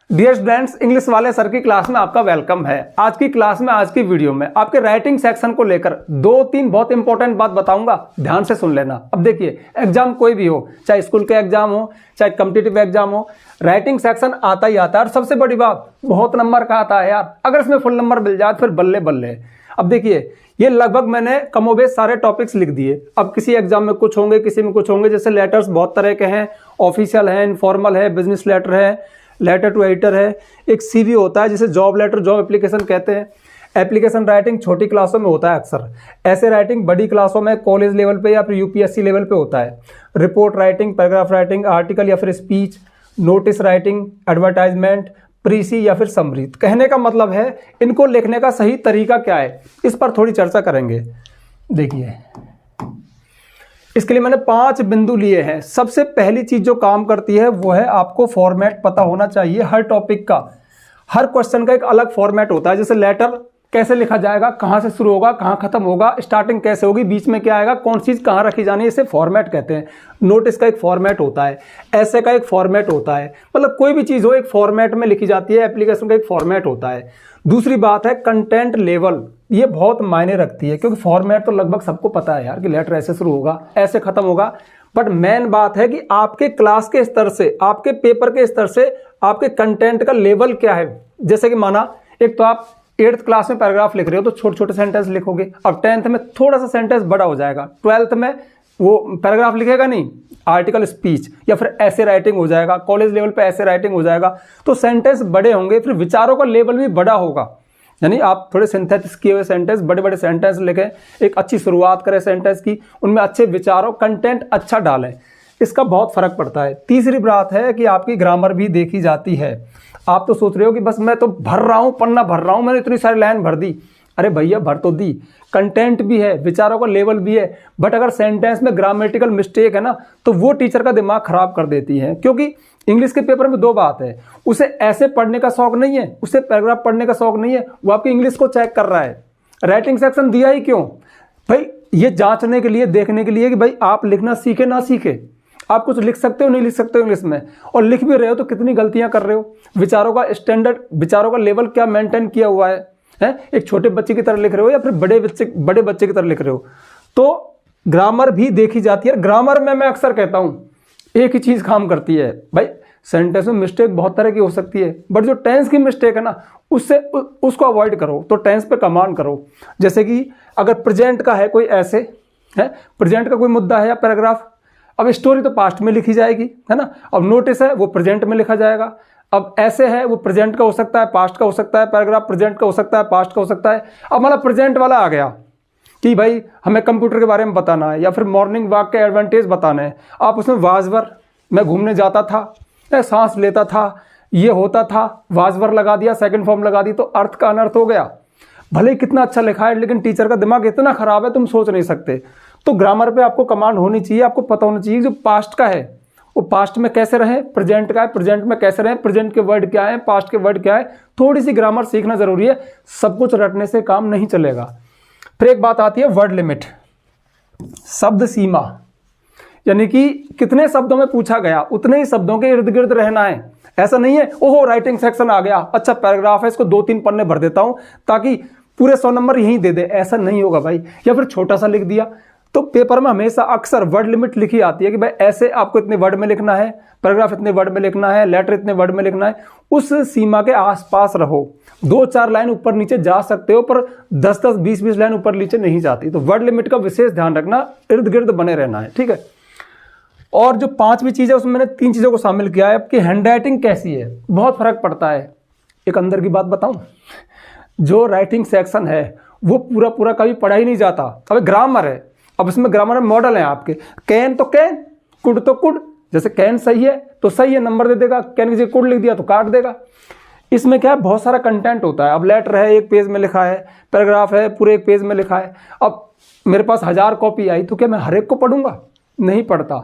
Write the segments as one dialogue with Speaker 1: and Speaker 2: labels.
Speaker 1: Dear students, English वाले sir की class में आपका वेलकम है। आज की क्लास में, आज की वीडियो में आपके राइटिंग सेक्शन को लेकर 2-3 बहुत इंपॉर्टेंट बात बताऊंगा, ध्यान से सुन लेना। अब देखिए, एग्जाम कोई भी हो, चाहे स्कूल के एग्जाम हो, चाहे कॉम्पिटिटिव एग्जाम हो, राइटिंग सेक्शन आता ही आता है। और सबसे बड़ी बात, बहुत नंबर का आता है यार। अगर इसमें फुल नंबर मिल जाए फिर बल्ले बल्ले। अब देखिए, ये लगभग मैंने कमोबेश सारे टॉपिक्स लिख दिए। अब किसी एग्जाम में कुछ होंगे, किसी में कुछ होंगे। जैसे लेटर्स बहुत तरह के हैं, ऑफिशियल है, इनफॉर्मल है, बिजनेस लेटर है, लेटर टू एडिटर है, एक सीवी होता है जिसे जॉब लेटर, जॉब एप्लीकेशन कहते हैं। एप्लीकेशन राइटिंग छोटी क्लासों में होता है अक्सर, ऐसे राइटिंग बड़ी क्लासों में कॉलेज लेवल पे या फिर यूपीएससी लेवल पे होता है। Report writing, paragraph writing, article या फिर स्पीच, नोटिस राइटिंग, एडवर्टाइजमेंट, प्रीसी या फिर समरी। कहने का मतलब है इनको लिखने का सही तरीका क्या है, इस पर थोड़ी चर्चा करेंगे। देखिए, इसके लिए मैंने 5 बिंदु लिए हैं। सबसे पहली चीज जो काम करती है वो है आपको फॉर्मेट पता होना चाहिए हर टॉपिक का। हर क्वेश्चन का एक अलग फॉर्मेट होता है। जैसे लेटर कैसे लिखा जाएगा, कहां से शुरू होगा, कहां खत्म होगा, स्टार्टिंग कैसे होगी, बीच में क्या आएगा, कौन चीज कहां रखी जानी है, इसे फॉर्मेट कहते हैं। नोटिस का एक फॉर्मेट होता है, ऐसे का एक फॉर्मेट होता है। मतलब कोई भी चीज हो एक फॉर्मेट में लिखी जाती है। एप्लीकेशन का एक फॉर्मेट होता है। दूसरी बात है कंटेंट लेवल, ये बहुत मायने रखती है, क्योंकि फॉर्मेट तो लगभग सबको पता है यार कि लेटर ऐसे शुरू होगा, ऐसे खत्म होगा। बट मेन बात है कि आपके क्लास के स्तर से, आपके पेपर के स्तर से आपके कंटेंट का लेवल क्या है। जैसे कि माना, एक तो आप 8th क्लास में पैराग्राफ लिख रहे हो तो छोटे छोटे सेंटेंस लिखोगे। अब 10th में थोड़ा सा सेंटेंस बड़ा हो जाएगा, 12th में वो पैराग्राफ लिखेगा नहीं, आर्टिकल, स्पीच या फिर ऐसे राइटिंग हो जाएगा, कॉलेज लेवल पे ऐसे राइटिंग हो जाएगा। तो सेंटेंस बड़े होंगे, फिर विचारों का लेवल भी बड़ा होगा। यानी आप थोड़े सिंथेसिस किए हुए सेंटेंस, बड़े बड़े सेंटेंस लिखें, एक अच्छी शुरुआत करें सेंटेंस की, उनमें अच्छे विचारों, कंटेंट अच्छा डालें, इसका बहुत फर्क पड़ता है। तीसरी बात है कि आपकी ग्रामर भी देखी जाती है। आप तो सोच रहे हो कि बस मैं तो भर रहा हूं, पन्ना भर रहा हूं, मैंने इतनी सारी लाइन भर दी। अरे भैया, भर तो दी, कंटेंट भी है, विचारों का लेवल भी है। बट अगर सेंटेंस में ग्रामेटिकल मिस्टेक है ना, तो वो टीचर का दिमाग खराब कर देती है। क्योंकि इंग्लिश के पेपर में 2 बात है, उसे ऐसे पढ़ने का शौक नहीं है, उसे पैराग्राफ पढ़ने का शौक नहीं है, वो आपकी इंग्लिश को चेक कर रहा है। राइटिंग सेक्शन दिया ही क्यों भाई? ये जांचने के लिए, देखने के लिए कि भाई आप लिखना सीखे ना सीखे। आप कुछ लिख सकते हो, नहीं लिख सकते हो इंग्लिश में, और लिख भी रहे हो तो कितनी गलतियां कर रहे हो, विचारों का स्टैंडर्ड, विचारों का लेवल क्या मेंटेन किया हुआ है, एक छोटे बच्चे की तरह लिख रहे हो या फिर बड़े बच्चे की तरह लिख रहे हो। तो ग्रामर भी देखी जाती है। ग्रामर में मैं अक्सर कहता हूं एक ही चीज काम करती है भाई, सेंटेंस में मिस्टेक बहुत तरह की हो सकती है, बट जो टेंस की मिस्टेक है ना, उसको अवॉइड करो। तो टेंस पे कमांड करो। जैसे कि अगर प्रेजेंट का है कोई, ऐसे है, प्रेजेंट का कोई मुद्दा है या पैराग्राफ, अब स्टोरी तो पास्ट में लिखी जाएगी, है ना। अब नोटिस है, वो प्रेजेंट में लिखा जाएगा। अब ऐसे है, वो प्रेजेंट का हो सकता है, पास्ट का हो सकता है, पैराग्राफ प्रेजेंट का हो सकता है, पास्ट का हो सकता है। अब मतलब प्रेजेंट वाला आ गया कि भाई हमें कंप्यूटर के बारे में बताना है या फिर मॉर्निंग वॉक के एडवांटेज बताने हैं। आप उसमें वाजवर, मैं घूमने जाता था, सांस लेता था, ये होता था, वाजवर लगा दिया, सेकंड फॉर्म लगा दी, तो अर्थ का अनर्थ हो गया। भले ही कितना अच्छा लिखा है, लेकिन टीचर का दिमाग इतना खराब है तुम सोच नहीं सकते। तो ग्रामर पे आपको कमांड होनी चाहिए, आपको पता होना चाहिए जो पास्ट का है वो पास्ट में कैसे रहे, प्रेजेंट का है प्रेजेंट में कैसे रहे, प्रेजेंट के वर्ड क्या है, पास्ट के वर्ड क्या है। थोड़ी सी ग्रामर सीखना जरूरी है, सब कुछ रटने से काम नहीं चलेगा। फिर एक बात आती है वर्ड लिमिट, शब्द सीमा, यानी कि कितने शब्दों में पूछा गया उतने ही शब्दों के इर्द गिर्द रहना है। ऐसा नहीं है ओहो राइटिंग सेक्शन आ गया, अच्छा पैराग्राफ है, इसको 2-3 पन्ने भर देता हूं ताकि पूरे 100 नंबर यहीं दे दे। ऐसा नहीं होगा भाई। या फिर छोटा सा लिख दिया। तो पेपर में हमेशा अक्सर वर्ड लिमिट लिखी आती है कि भाई ऐसे आपको इतने वर्ड में लिखना है, पैराग्राफ इतने वर्ड में लिखना है, लेटर इतने वर्ड में लिखना है। उस सीमा के आसपास रहो। 2-4 लाइन ऊपर नीचे जा सकते हो, पर 10-10, 20-20 लाइन ऊपर नीचे नहीं जाती। तो वर्ड लिमिट का विशेष ध्यान रखना, इर्द गिर्द बने रहना है, ठीक है। और जो 5वीं चीज है उसमें मैंने 3 चीजों को शामिल किया है। आपकी हैंडराइटिंग कैसी है, बहुत फर्क पड़ता है। एक अंदर की बात बताऊं, जो राइटिंग सेक्शन है वो पूरा कभी पढ़ा ही नहीं जाता। अब ग्रामर है, अब इसमें ग्रामर में मॉडल है आपके, कैन तो कैन, कुड तो कुड। जैसे कैन सही है तो सही है, नंबर दे देगा, कैन की जगह कुड लिख दिया तो काट देगा। इसमें क्या है, बहुत सारा कंटेंट होता है। अब लेटर है, 1 पेज में लिखा है, पैराग्राफ है, पूरे 1 पेज में लिखा है। अब मेरे पास 1000 कॉपी आई तो क्या मैं हर एक को पढ़ूंगा? नहीं पढ़ता।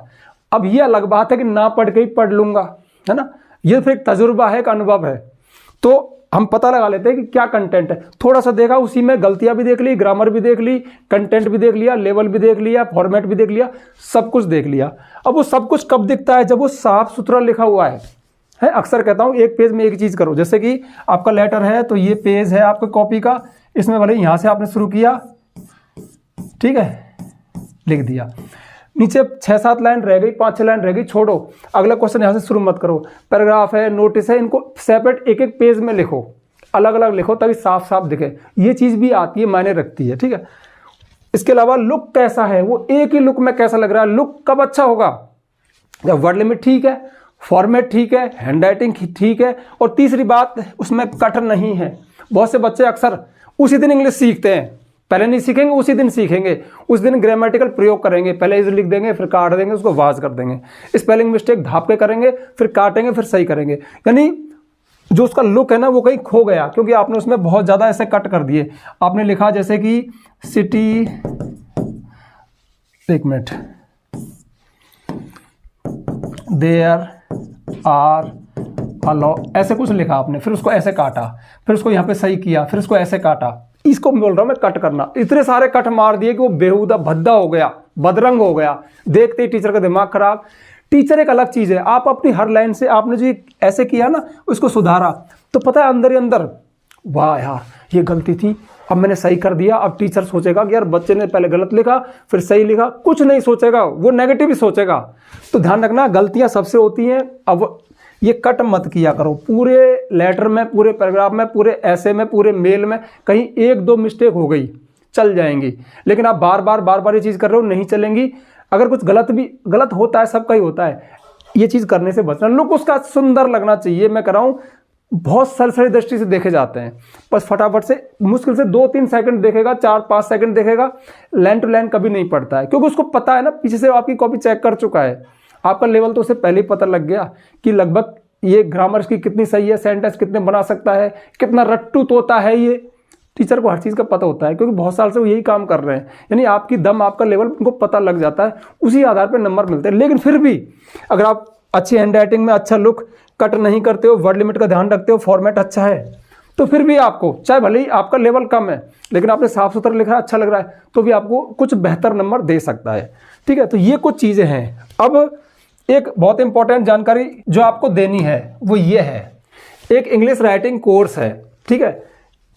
Speaker 1: अब ये अलग बात है कि ना पढ़ के ही पढ़ लूंगा, है ना। ये फिर एक तजुर्बा है, एक अनुभव है। तो हम पता लगा लेते हैं कि क्या कंटेंट है। थोड़ा सा देखा, उसी में गलतियां भी देख ली, ग्रामर भी देख ली, कंटेंट भी देख लिया, लेवल भी देख लिया, फॉर्मेट भी देख लिया, सब कुछ देख लिया। अब वो सब कुछ कब दिखता है? जब वो साफ सुथरा लिखा हुआ है। अक्सर कहता हूँ एक पेज में एक चीज़ करो, जैसे कि आपका लेटर है तो ये पेज है आपका कॉपी का, इसमें भले यहाँ से आपने शुरू किया, ठीक है, लिख दिया, नीचे 6-7 लाइन रह गई, 5-6 लाइन रह गई, छोड़ो, अगला क्वेश्चन यहाँ से शुरू मत करो। पैराग्राफ है, नोटिस है, इनको सेपरेट एक एक पेज में लिखो, अलग अलग लिखो ताकि साफ साफ दिखे। ये चीज़ भी आती है, मायने रखती है, ठीक है। इसके अलावा लुक कैसा है, वो एक ही लुक में कैसा लग रहा है, लुक कब अच्छा होगा जब वर्ड लिमिट ठीक है, फॉर्मेट ठीक है, हैंड राइटिंग ठीक है, और तीसरी बात उसमें कट नहीं है। बहुत से बच्चे अक्सर उसी दिन इंग्लिश सीखते हैं, पहले नहीं सीखेंगे, उसी दिन सीखेंगे, उस दिन ग्रामेटिकल प्रयोग करेंगे, पहले इज लिख देंगे, फिर काट देंगे, उसको वाज कर देंगे, स्पेलिंग मिस्टेक धाप के करेंगे, फिर काटेंगे, फिर सही करेंगे, यानी जो उसका लुक है ना वो कहीं खो गया, क्योंकि आपने उसमें बहुत ज़्यादा ऐसे कट कर दिए। आपने लिखा जैसे कि सिटी, एक मिनट, देयर आर अलो, ऐसे कुछ लिखा आपने, फिर उसको ऐसे काटा, फिर उसको यहाँ पे सही किया, फिर उसको ऐसे काटा, इसको बोल रहा हूँ मैं कट करना। इतने सारे कट मार दिए कि वो बेहुदा भद्दा हो गया, बदरंग हो गया, देखते ही टीचर का दिमाग खराब। टीचर एक अलग चीज़ है, आप अपनी हर लाइन से आपने जो ऐसे किया ना उसको सुधारा, तो पता है अंदर ही अंदर वाह यार ये गलती थी, अब मैंने सही कर दिया। अब टीचर सोचेगा कि यार बच्चे ने पहले गलत लिखा फिर सही लिखा, कुछ नहीं सोचेगा, वो नेगेटिव ही सोचेगा। तो ध्यान रखना गलतियां सबसे होती हैं। अब ये कट मत किया करो, पूरे लेटर में, पूरे पैराग्राफ में, पूरे ऐसे में, पूरे मेल में कहीं 1-2 मिस्टेक हो गई चल जाएंगी, लेकिन आप बार बार ये चीज़ कर रहे हो नहीं चलेंगी। अगर कुछ गलत होता है, सबका ही होता है, ये चीज़ करने से बचना। लुक उसका सुंदर लगना चाहिए। मैं कह रहा हूँ बहुत सरसरी दृष्टि से देखे जाते हैं, बस फटाफट से मुश्किल से 2-3 सेकंड देखेगा, 4-5 सेकंड देखेगा, लाइन टू लाइन कभी नहीं पढ़ता है, क्योंकि उसको पता है ना, पीछे से आपकी कॉपी चेक कर चुका है, आपका लेवल तो उसे पहले ही पता लग गया कि लगभग ये ग्रामर की कितनी सही है, सेंटेंस कितने बना सकता है, कितना रट्टू तोता है। ये टीचर को हर चीज़ का पता होता है, क्योंकि बहुत साल से वो यही काम कर रहे हैं, यानी आपकी दम, आपका लेवल उनको पता लग जाता है, उसी आधार पर नंबर मिलते हैं। लेकिन फिर भी अगर आप अच्छी हैंड राइटिंग में अच्छा लुक, कट नहीं करते हो, वर्ड लिमिट का ध्यान रखते हो, फॉर्मेट अच्छा है, तो फिर भी आपको, चाहे भले ही आपका लेवल कम है लेकिन आपने साफ सुथरा लिखा है, अच्छा लग रहा है, तो भी आपको कुछ बेहतर नंबर दे सकता है, ठीक है। तो ये कुछ चीज़ें हैं। अब एक बहुत इंपॉर्टेंट जानकारी जो आपको देनी है वो ये है, एक इंग्लिश राइटिंग कोर्स है, ठीक है।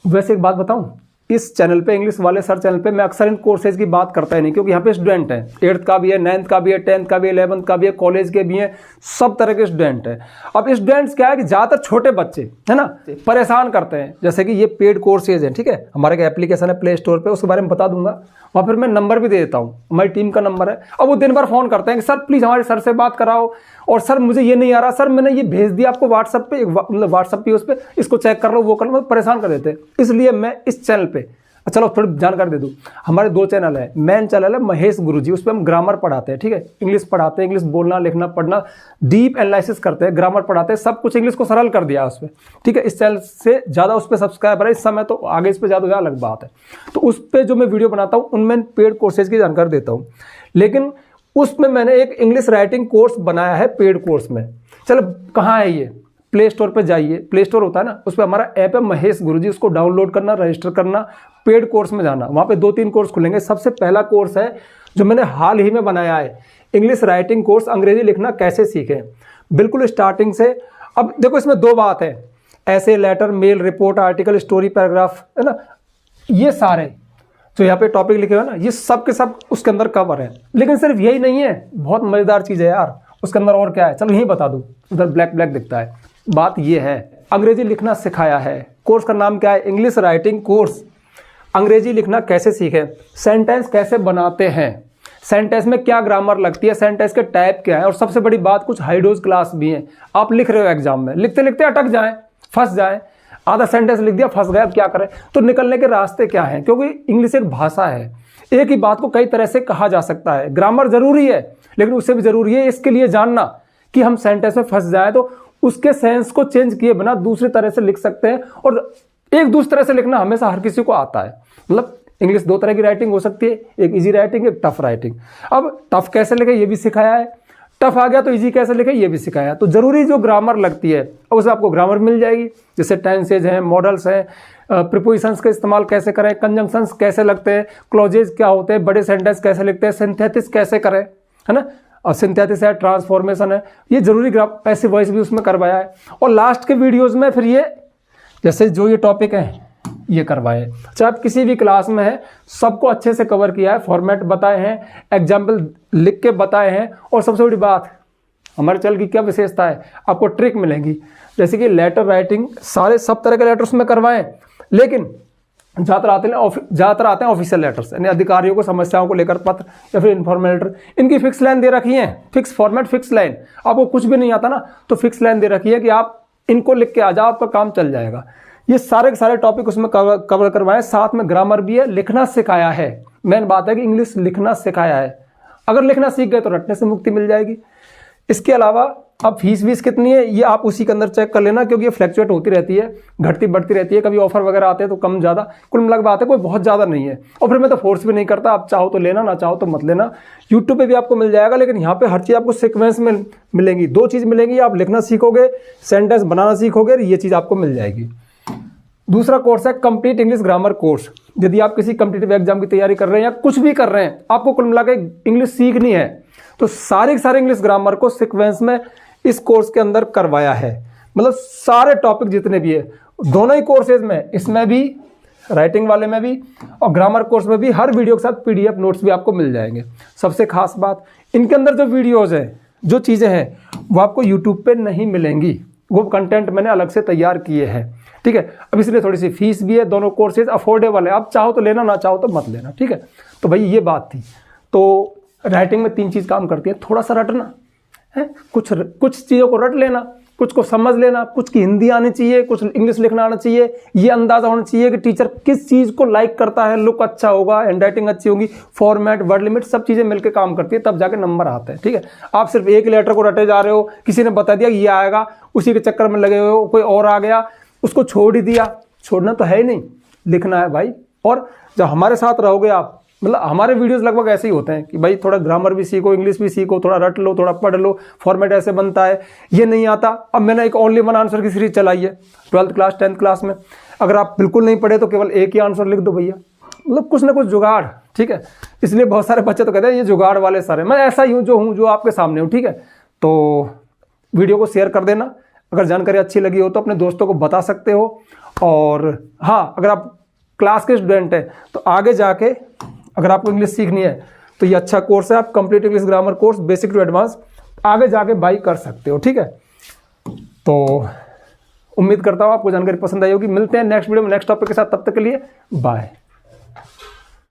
Speaker 1: वैसे एक बात बताऊं, इस चैनल पे, इंग्लिश वाले सर चैनल पे, मैं अक्सर इन कोर्सेज की बात करता ही नहीं, क्योंकि यहाँ पे स्टूडेंट हैं, 8th का भी है, 9th का भी है, 10th का भी है, 11th का भी है, कॉलेज के भी हैं, सब तरह के स्टूडेंट हैं। अब स्टूडेंट्स क्या है कि ज़्यादातर छोटे बच्चे है ना परेशान करते हैं, जैसे कि ये पेड कोर्सेज हैं, ठीक है। हमारे एक एप्लीकेशन है प्ले स्टोर पर, उसके बारे में बता दूंगा, वहाँ फिर मैं नंबर भी दे देता हूँ, हमारी टीम का नंबर है। अब वो दिन भर फ़ोन करते हैं कि सर प्लीज़ हमारे सर से बात कराओ, और सर मुझे ये नहीं आ रहा, सर मैंने ये भेज दिया आपको व्हाट्सअप पे, मतलब व्हाट्सअप पे, उस पर इसको चेक कर लो, वो कर लो, परेशान कर देते हैं। इसलिए मैं इस चैनल पे, चलो थोड़ी जानकारी दे दूँ, हमारे 2 चैनल है। मेन चैनल है महेश गुरुजी, उस पर हम ग्रामर पढ़ाते हैं, ठीक है, इंग्लिश पढ़ाते हैं, इंग्लिश बोलना, लिखना, पढ़ना, डीप एनालिसिस करते हैं, ग्रामर पढ़ाते हैं, सब कुछ इंग्लिश को सरल कर दिया है उस पर, ठीक है। इस चैनल से ज़्यादा उस पर सब्सक्राइबर है इस समय, तो आगे इस पर ज़्यादा अलग बात है। तो उस पर जो मैं वीडियो बनाता हूँ उनमें पेड कोर्सेज की जानकारी देता हूँ, लेकिन उसमें मैंने एक इंग्लिश राइटिंग कोर्स बनाया है पेड कोर्स में। चलो कहाँ है ये, प्ले स्टोर पे जाइए, प्ले स्टोर होता है ना, उस पर हमारा ऐप है महेश गुरुजी, उसको डाउनलोड करना, रजिस्टर करना, पेड कोर्स में जाना, वहाँ पे 2-3 कोर्स खुलेंगे। सबसे पहला कोर्स है जो मैंने हाल ही में बनाया है, इंग्लिश राइटिंग कोर्स, अंग्रेजी लिखना कैसे सीखें, बिल्कुल स्टार्टिंग से। अब देखो इसमें 2 बात है, ऐसे, letter, mail, report, article, story, paragraph, है ना, ये सारे जो यहाँ पे टॉपिक लिखे हुए ना, ये सब के सब उसके अंदर कवर है। लेकिन सिर्फ यही नहीं है, बहुत मज़ेदार चीज़ है यार, उसके अंदर और क्या है, चलो यही बता दूँ, उधर ब्लैक ब्लैक दिखता है। बात ये है, अंग्रेजी लिखना सिखाया है, कोर्स का नाम क्या है, इंग्लिश राइटिंग कोर्स, अंग्रेजी लिखना कैसे सीखें, सेंटेंस कैसे बनाते हैं, सेंटेंस में क्या ग्रामर लगती है, सेंटेंस के टाइप क्या है, और सबसे बड़ी बात कुछ हाइडोज क्लास भी हैं। आप लिख रहे हो एग्जाम में, लिखते लिखते अटक जाएं, फंस जाएं, आधा सेंटेंस लिख दिया, फंस गए, अब क्या करें, तो निकलने के रास्ते क्या हैं, क्योंकि इंग्लिश एक भाषा है, एक ही बात को कई तरह से कहा जा सकता है। ग्रामर जरूरी है, लेकिन उससे भी जरूरी है इसके लिए जानना कि हम सेंटेंस में फंस जाए तो उसके सेंस को चेंज किए बिना दूसरी तरह से लिख सकते हैं। और एक दूसरी तरह से लिखना हमेशा हर किसी को आता है, मतलब इंग्लिश 2 तरह की राइटिंग हो सकती है, एक इजी राइटिंग, एक टफ राइटिंग। अब टफ कैसे लिखे ये भी सिखाया है, टफ आ गया तो इजी कैसे लिखे ये भी सिखाया। तो जरूरी जो ग्रामर लगती है उससे आपको ग्रामर मिल जाएगी, जैसे टेंसेज हैं, मॉडल्स हैं, प्रीपोजिशंस का इस्तेमाल कैसे करें, कंजंक्शंस कैसे लगते हैं, क्लॉजेज क्या होते हैं, बड़े सेंटेंस कैसे लिखते हैं, सिंथेसिस कैसे करें, है ना, और सिंथेसिस है, ट्रांसफॉर्मेशन है, ये जरूरी पैसिव वॉइस भी उसमें करवाया है। और लास्ट के वीडियोज़ में फिर ये जैसे जो ये टॉपिक है ये करवाए, चाहे आप किसी भी क्लास में है, सबको अच्छे से कवर किया है, फॉर्मेट बताए हैं, एग्जाम्पल लिख के बताए हैं। और सबसे बड़ी बात, हमारे चैनल की क्या विशेषता है, आपको ट्रिक मिलेंगी, जैसे कि लेटर राइटिंग, सारे सब तरह के लेटर्स में करवाएं, लेकिन ज़्यादातर आते हैं ऑफिशियल लेटर्स, यानी अधिकारियों को समस्याओं को लेकर पत्र या फिर इन्फॉर्मल लेटर। इनकी फिक्स लाइन दे रखी है, फिक्स फॉर्मेट, फिक्स लाइन। आपको कुछ भी नहीं आता ना तो फिक्स लाइन दे रखी है कि आप इनको लिख के आ जाओ, आपका काम चल जाएगा। ये सारे के सारे टॉपिक उसमें कवर करवाए, साथ में ग्रामर भी है, लिखना सिखाया है। मेन बात है कि इंग्लिश लिखना सिखाया है। अगर लिखना सीख गए तो रटने से मुक्ति मिल जाएगी। इसके अलावा अब फीस कितनी है ये आप उसी के अंदर चेक कर लेना, क्योंकि ये फ्लैक्चुएट होती रहती है, घटती बढ़ती रहती है, कभी ऑफर वगैरह आते हैं तो कम ज़्यादा। कुल मिला के बात है कोई बहुत ज़्यादा नहीं है। और फिर मैं तो फोर्स भी नहीं करता, आप चाहो तो लेना, ना चाहो तो मत लेना। यूट्यूब पे भी आपको मिल जाएगा, लेकिन यहाँ पे हर चीज़ आपको सीक्वेंस में मिलेंगी। 2 चीज़ मिलेंगी, आप लिखना सीखोगे, सेंटेंस बनाना सीखोगे, ये चीज़ आपको मिल जाएगी। दूसरा कोर्स है कंप्लीट इंग्लिश ग्रामर कोर्स। यदि आप किसी कॉम्पिटिटिव एग्जाम की तैयारी कर रहे हैं या कुछ भी कर रहे हैं, आपको कुल मिला के इंग्लिश सीखनी है, तो सारे इंग्लिश ग्रामर को सीक्वेंस में इस कोर्स के अंदर करवाया है। मतलब सारे टॉपिक जितने भी है दोनों ही कोर्सेज में, इसमें भी, राइटिंग वाले में भी और ग्रामर कोर्स में भी, हर वीडियो के साथ PDF नोट्स भी आपको मिल जाएंगे। सबसे खास बात, इनके अंदर जो वीडियोज़ हैं, जो चीज़ें हैं, वो आपको यूट्यूब पे नहीं मिलेंगी। वो कंटेंट मैंने अलग से तैयार किए हैं, ठीक है। अब इसलिए थोड़ी सी फीस भी है, दोनों कोर्सेज अफोर्डेबल है, आप चाहो तो लेना, ना चाहो तो मत लेना, ठीक है। तो भाई ये बात थी। तो राइटिंग में 3 चीज़ काम करती है, थोड़ा सा रटना है, कुछ चीज़ों को रट लेना, कुछ को समझ लेना, कुछ की हिंदी आनी चाहिए, कुछ इंग्लिश लिखना आना चाहिए, ये अंदाज़ा होना चाहिए कि टीचर किस चीज़ को लाइक करता है, लुक अच्छा होगा, हैंड राइटिंग अच्छी होगी, फॉर्मेट, वर्ड लिमिट, सब चीज़ें मिलकर काम करती है, तब जाके नंबर आते हैं, ठीक है। आप सिर्फ एक लेटर को रटे जा रहे हो, किसी ने बता दिया कि ये आएगा, उसी के चक्कर में लगे हुए हो, कोई और आ गया, उसको छोड़ ही दिया। छोड़ना तो है ही नहीं, लिखना है भाई। और जब हमारे साथ रहोगे आप, मतलब हमारे वीडियोस लगभग ऐसे ही होते हैं कि भाई थोड़ा ग्रामर भी सीखो, इंग्लिश भी सीखो, थोड़ा रट लो, थोड़ा पढ़ लो, फॉर्मेट ऐसे बनता है, ये नहीं आता। अब मैंने एक ओनली 1 आंसर की सीरीज चलाई है 12th क्लास 10th क्लास में। अगर आप बिल्कुल नहीं पढ़े तो केवल एक ही आंसर लिख दो भैया, मतलब कुछ ना कुछ जुगाड़, ठीक है। इसलिए बहुत सारे बच्चे तो कहते हैं ये जुगाड़ वाले सारे, मैं ऐसा ही हूँ जो आपके सामने हूँ, ठीक है। तो वीडियो को शेयर कर देना, अगर जानकारी अच्छी लगी हो तो अपने दोस्तों को बता सकते हो। और हाँ, अगर आप क्लास के स्टूडेंट हैं तो आगे जाके अगर आपको इंग्लिश सीखनी है तो ये अच्छा कोर्स है, आप complete English grammar course basic to advance आगे जाके बाई कर सकते हो, ठीक है। तो उम्मीद करता हूँ आपको जानकारी पसंद आई होगी। मिलते हैं नेक्स्ट वीडियो में नेक्स्ट टॉपिक के साथ, तब तक के लिए बाय।